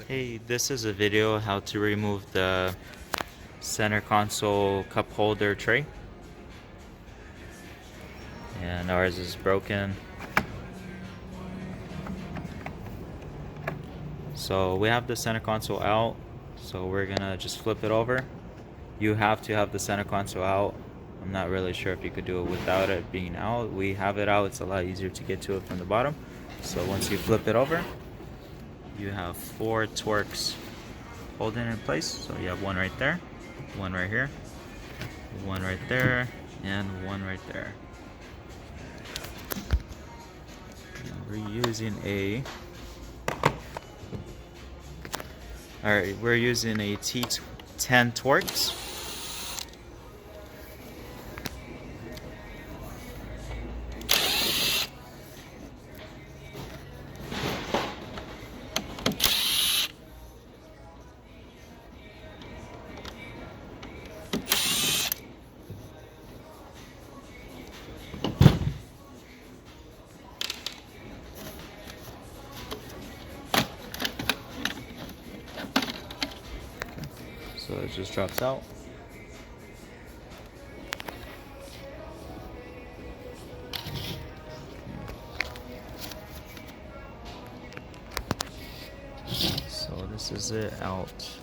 Hey, this is a video how to remove the center console cup holder tray. And ours is broken. So we have the center console out. So we're gonna just flip it over. You have to have the center console out. I'm not really sure if you could do it without it being out. We have it out. It's a lot easier to get to it from the bottom. So once you flip it over, you have 4 Torx holding it in place. So you have one right there, one right here, one right there, and one right there. We're using a T10 Torx. So it just drops out. So this is it out.